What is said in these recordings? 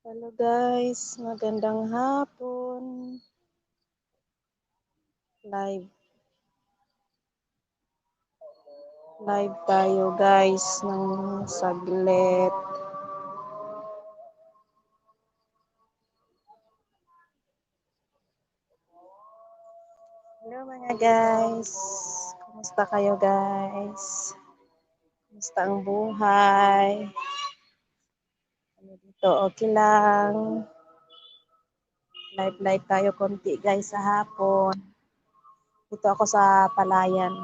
Hello guys, magandang hapon. Live. Live tayo guys ng saglit. Hello mga guys. Kumusta kayo guys? Kumusta ang buhay? Ano dito, okay lang. Live tayo konti guys sa hapon. Dito ako sa Palayan.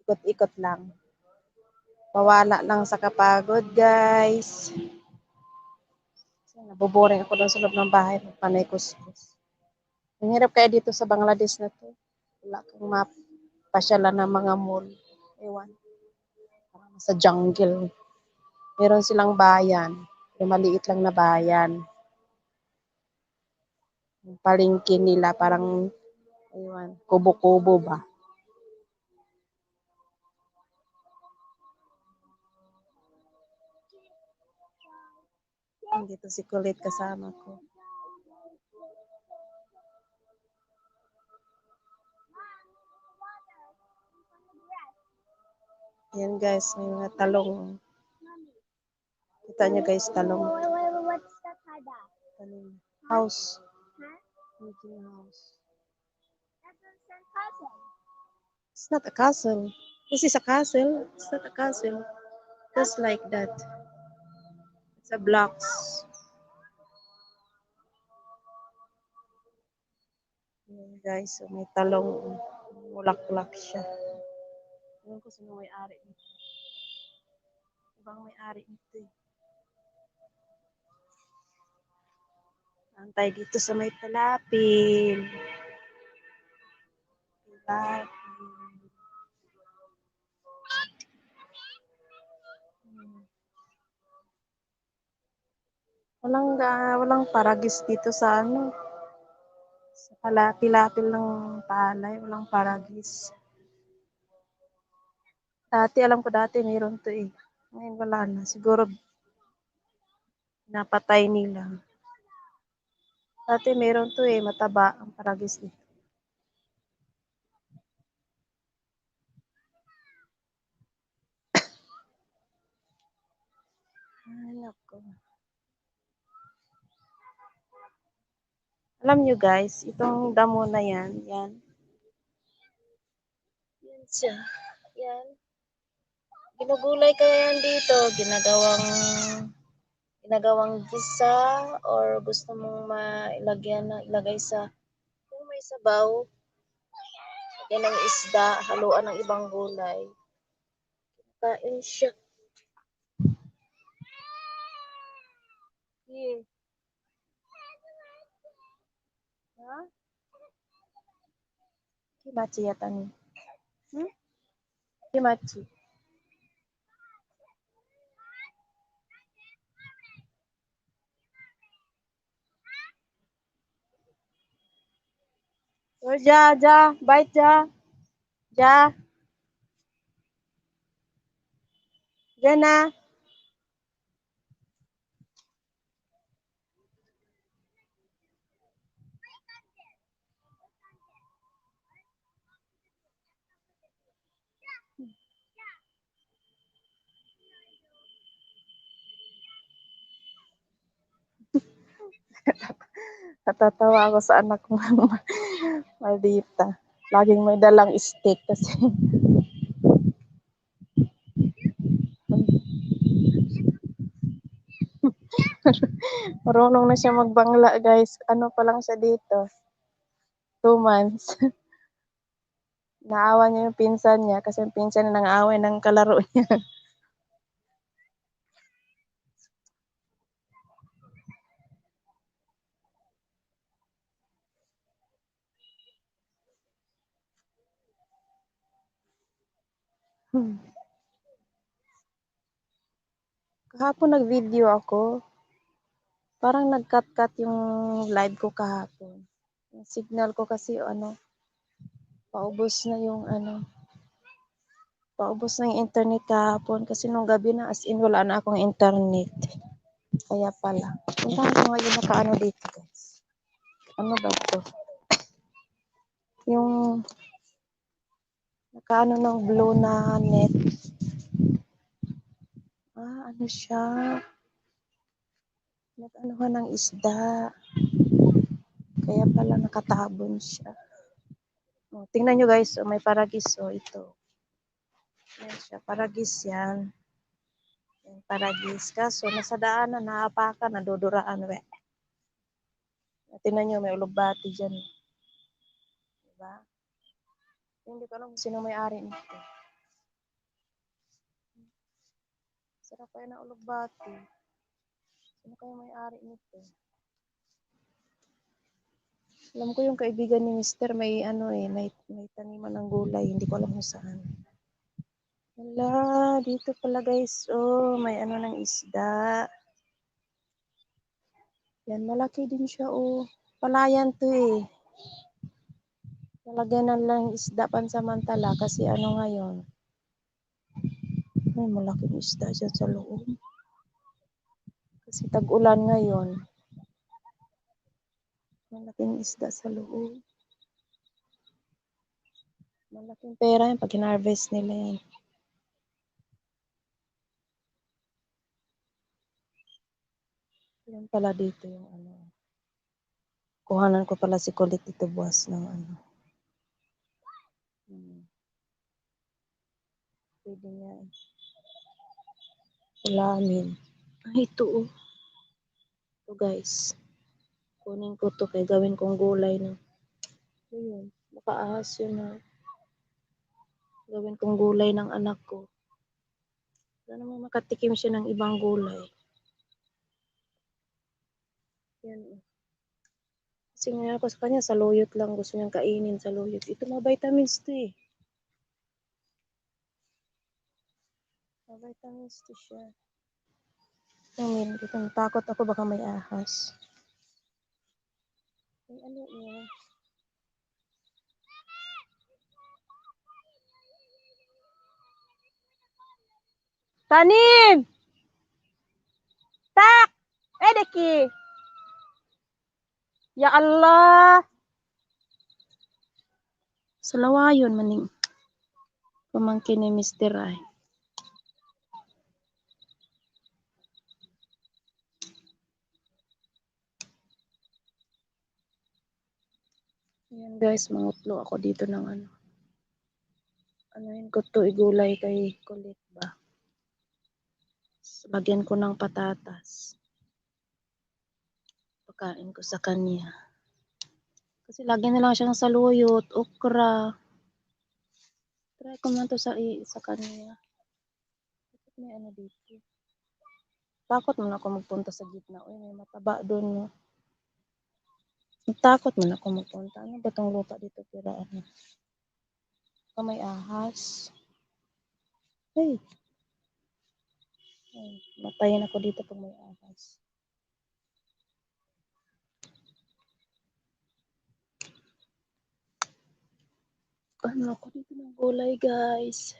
Ikot-ikot lang. Pawala lang sa kapagod guys. Naboboring ako doon sa loob ng bahay. Panay kuskus. Ang hirap kaya dito sa Bangladesh na to. Wala kang mapasyalan ng mga mall. Ewan. Parang sa jungle. Meron silang bayan. Yung maliit lang na bayan. Yung palengke nila parang, ewan, kubo-kubo ba? Dito si Kulit kasama ko. Yan guys, may mga talong. Kita nyo guys, talong. What's that, Hada? Talong. House. Making house. That's a sandcastle. It's not a castle. This is a castle. It's not a castle. Just like that. It's a blocks. Yan guys, so may talong. Mulak-lak siya. Ewan ko sino may-ari nito. Ibang may-ari nito eh. Antay dito sa may palapil. Palapil. Walang paragis dito sa ano. Sa palapil-lapil ng palay, walang paragis. Dati, alam ko dati mayroon to eh. Ngayon wala na. Siguro napatay nila. Dati mayroon to eh, mataba ang paragis dito. Ay, nako. Alam nyo guys, itong damo na yan. Yan siya. Yan. Ginugulay kaya yan dito. Ginagawang gisa or gusto mong ilagay sa kung may sabaw. Yan ang isda, haluan ng ibang gulay. Kain siya. Yeah. Ha? Kimachi yata ni. Kimachi. Oh, ja, bite ja. Ja. Diyan na. Natatawa ako sa anak ko. Maldita. Laging may dalang stick kasi. Marunong na siya magbangla guys. Ano pa lang siya dito? 2 months. Naawa niya yung pinsan niya kasi yung pinsan niya nang-aaway ng kalaro niya. Kahapon nag-video ako. Parang nag-cut yung live ko kahapon. Yung signal ko kasi paubos na yung paubos na yung internet kahapon kasi nung gabi na as in wala na akong internet. Kaya pala. Puntahan ko ngayon nakaano dito guys. Ano ba to? Yung nakaano ng blue na net. Ano siya? Nag-anuhan ng isda. Kaya pala nakatabon siya. Tingnan nyo guys, may paragis. Ito. Yan siya, paragis yan. Yan, paragis. Kaso, nasa daanan, naapakan, naduduraan. Tingnan nyo, may ulugbati dyan. Diba? Hindi ko alam kung sino may-ari nito. Sarap kaya na ulugbati. Sino kaya may-ari nito? Alam ko yung kaibigan ni Mister may may taniman ng gulay. Hindi ko alam kung saan. Wala, dito pala guys. May ng isda. Yan, malaki din siya Palayan to Talagyan na lang isda pansamantala kasi ngayon. May malaking isda dyan sa loob. Kasi tag-ulan ngayon. Malaking isda sa loob. Malaking pera yan pag hinarvest nila yan. Yan pala dito yung Kuhanan ko pala si Kulit dito buwas ng Pwede niya ulamin. Ito Ito guys. Kunin ko to kaya gawin kong gulay na. Ayun. Makaahas yun na. Gawin kong gulay ng anak ko. Sana mo makatikim siya ng ibang gulay. Yan Kasi nga ako sa kanya, saluyot lang. Gusto niyang kainin saluyot. Ito mga vitamins to Mga vitamins to siya. Ito takot ako baka may ahas. Ay, yun? Tanim! Tak! Deki! Ya Allah! Salawayon maning. Pamangkin ni Mr. Ay. Ayan guys, mangutlo ako dito ng Anuhin ko to igulay kay Kulit ba. Lagyan ko ng patatas. Pagkain ko sa kanya. Kasi lagyan na lang siya ng saluyot, okra. Try ko man to sa kanya. May dito. Takot man ako magpunta sa gitna. May mataba doon. Takot man ako magpunta. Ano ba tong lupa dito? Pero may ahas. Hey. Matayin ako dito pag may ahas. Ako dito ng gulay guys.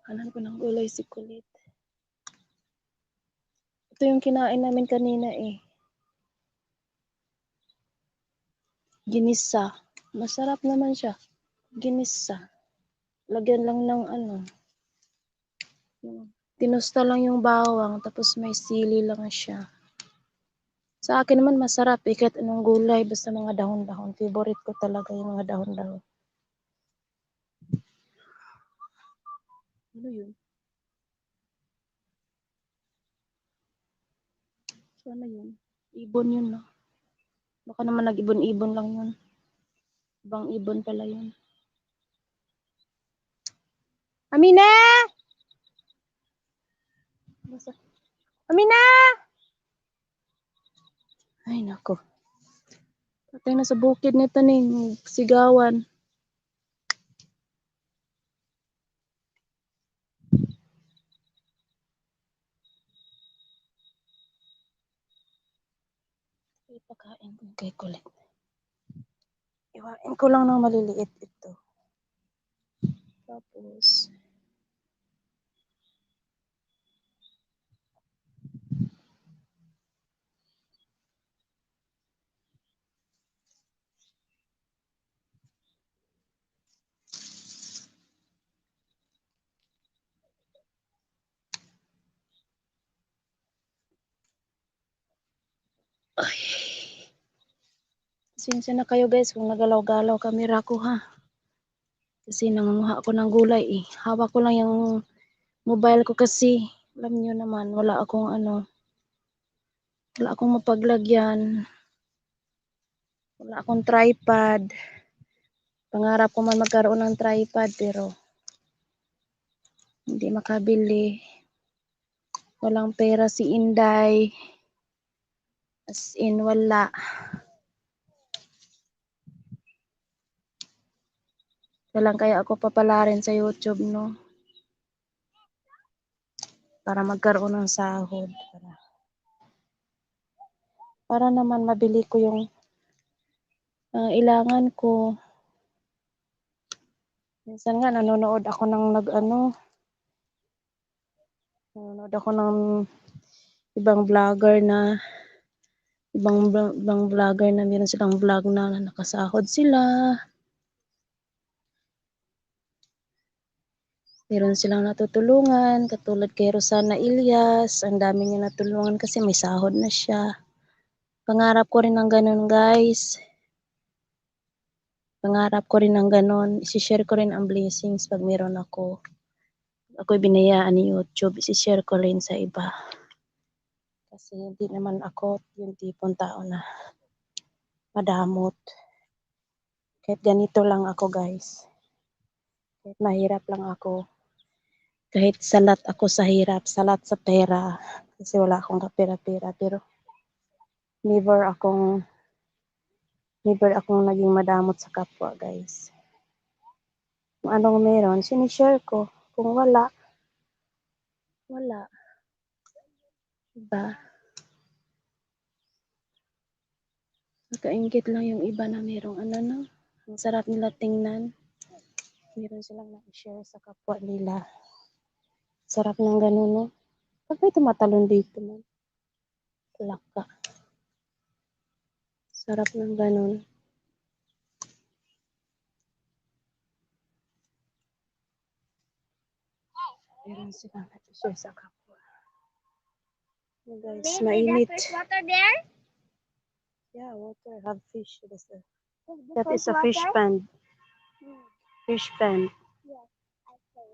Hanan ko ng gulay si Kulit. Ito yung kinain namin kanina Ginisa. Masarap naman siya. Ginisa. Lagyan lang ng tinusta lang yung bawang tapos may sili lang siya. Sa akin naman masarap kahit anong gulay basta mga dahon-dahon. Favorite ko talaga yung mga dahon-dahon. Ano yun? Ano yun? Ibon yun Baka naman nag-ibon-ibon lang yun. Ibang ibon pala yun. Amina! Amina! Ay nako. Patay na sa bukid nito sigawan. Ipakain ko kay Kulit. Iwain ko lang ng maliliit ito. Tapos Ay. Pasensya na kayo guys kung nagalaw-galaw kamera ko ha. Kasi nangunguha ako ng gulay eh. Hawak ko lang yung mobile ko kasi alam nyo naman wala akong wala akong mapaglagyan. Wala akong tripod. Pangarap ko man magkaroon ng tripod pero hindi makabili. Walang pera si Inday. As in wala. Kailan kaya ako papalarin sa YouTube no? Para magkaroon ng sahod. Para naman mabili ko yung ilangan ko. Minsan nga nanonood ako ng nanonood ako ng ibang vlogger na ibang vlogger na meron silang vlog na nakasahod sila. Meron silang natutulungan, katulad kay Rosana Ilyas. Ang dami niya natulungan kasi may sahod na siya. Pangarap ko rin ng ganun, guys. Pangarap ko rin ng ganun. Isishare ko rin ang blessings pag meron ako. Ako'y binayaan ni YouTube. Isishare ko rin sa iba. Kasi hindi naman ako yung tipong tao na madamot. Kahit ganito lang ako, guys. Kahit mahirap lang ako. Kahit salat ako sa hirap, salat sa pera. Kasi wala akong kapera-pera. Pero never akong naging madamot sa kapwa, guys. Kung anong meron, sinishare ko. Kung wala. Diba? Nakaingit lang yung iba na merong no? Ang sarap nila tingnan. Meron silang na-share sa kapwa nila. Sarap ng ganun, no? Pag may tumatalon dito, man. Laka. Sarap ng ganun. Meron silang na-share sa kapwa. Oh, guys, Baby, mainit. there's water there? Yeah, water. Have fish. The That is first a fish water? pond. Fish pond. Yes, I say.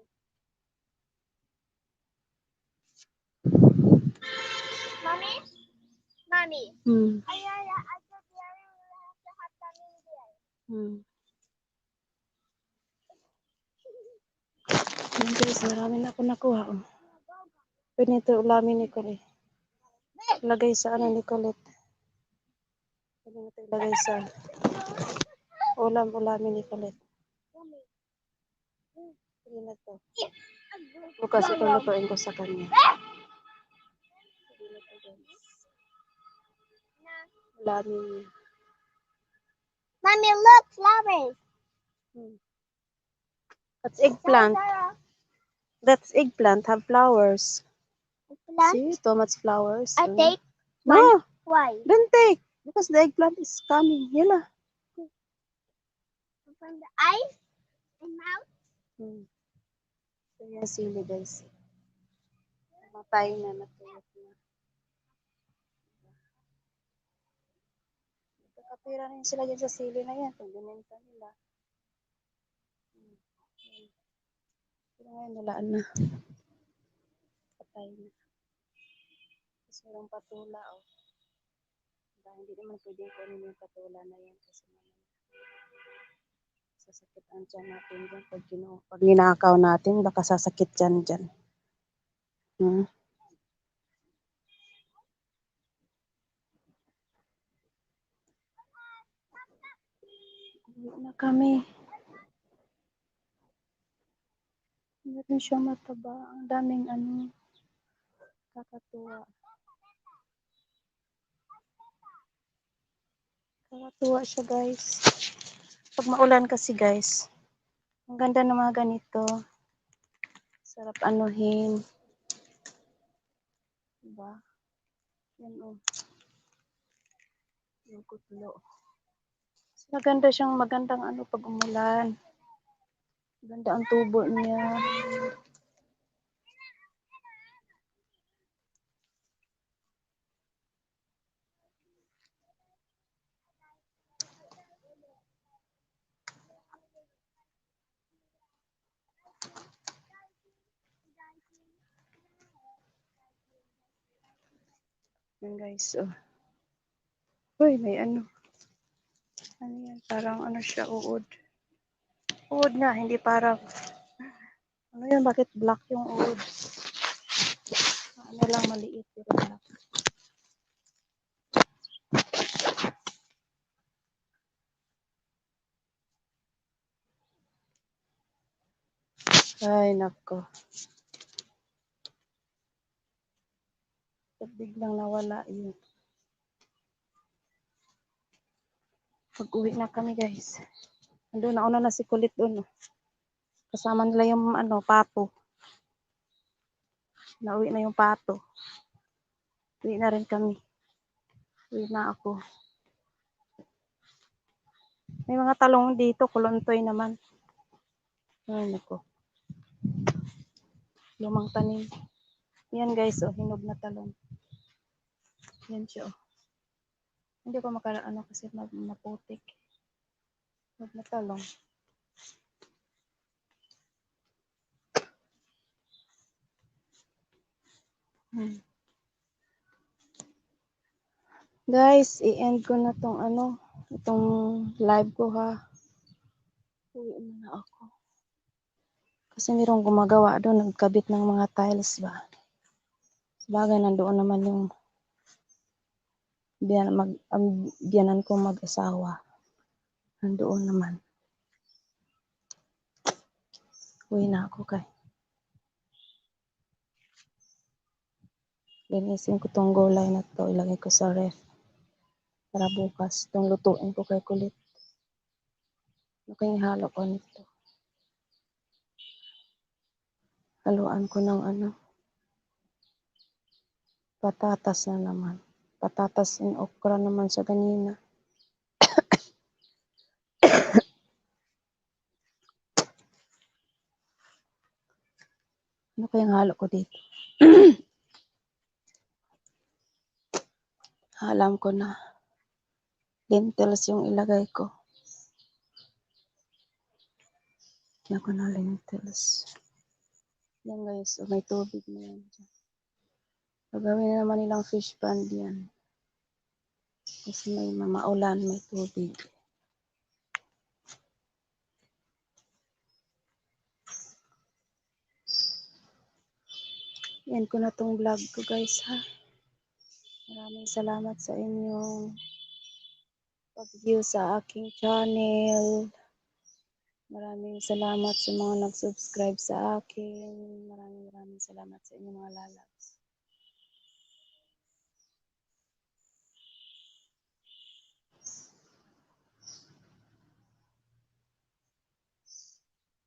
Mommy? Mommy. I thought there will have to have some in there. Yan guys, marami na ako nakuha. Oh. Pwede ito ulamin ni Colette. Ilagay sa ni Colette. Pwede ito ilagay sa ulamin ni Colette. Pwede na ito. Bukas ito lutuin ko sa kanya. Pwede na ito guys. Ulamin niya. Mommy, look, flowers. That's eggplant. Sarah, That's eggplant. Have flowers. plant. See, too much flowers. I take No, one. Why? don't take. Because the eggplant is coming. Yun na. From the eyes and mouth. So, yan sili guys. Matay na natuyot na. Nakapira rin sila dyan sa sili na yan. Kung binenta nila. Pero ngayon nalaan na. Patay na. Tapos merong patula. Oh. Hindi naman pwedeng kunin yung patula na yan. Kasi sasakit ang tiyan natin dyan. Pag ninakaw natin, baka sasakit dyan. Uwi na kami. Meron siya mataba. Ang daming kakatuwa. Kakatuwa siya guys. Pag maulan kasi guys, ang ganda ng mga ganito. Sarap anuhin. Diba? Yan o. Yung kutlo. Magandang pag umulan. Maganda ang tubo niya. Yan guys, oh. Uy, may ano. Ano yan? Parang ano siya, uod. Uod nga, hindi parang. Ano yan? Bakit black yung uod? Ano lang, maliit. Pero black. Ay, nako. Biglang nawala yun. Pag-uwi na kami guys. Andun, nauna na si Kulit doon. Oh. Kasama nila yung ano, pato. Nauwi na yung pato. Uwi na rin kami. Uwi na ako. May mga talong dito, kulontoy naman. Ay, nako. Lumang tanim. Yan guys, oh, hinog na talong. Yan siya, oh. Hindi ko makaraano kasi maputik. Hinog na talong. Guys, i-end ko na tong ano, itong live ko ha. Uwi na ako. Kasi mayroong gumagawa doon, nagkabit ng mga tiles ba. Sabagay, nandoon naman yung biyanan ko mag-asawa. Nandoon naman. Uwi na ako kay. Linisin ko tong gulay na to, ilagay ko sa ref. Para bukas, itong lutuin ko kay Kulit. Ano kayong halo ko nito? Haluan ko ng ano, patatas na naman. Patatas and okra naman sa kanina. Ano kayang halo ko dito? Alam ko na. Lentils yung ilagay ko. Yan ko na lentils. Yan guys, oh, may tubig na yan. Gagawin na naman nilang fish pond yan. Kasi may maulan, may tubig. Yan ko na tong vlog ko guys ha. Maraming salamat sa inyong pag-view sa aking channel. Maraming salamat sa mga nag-subscribe sa akin. Maraming salamat sa inyong mga lalabs.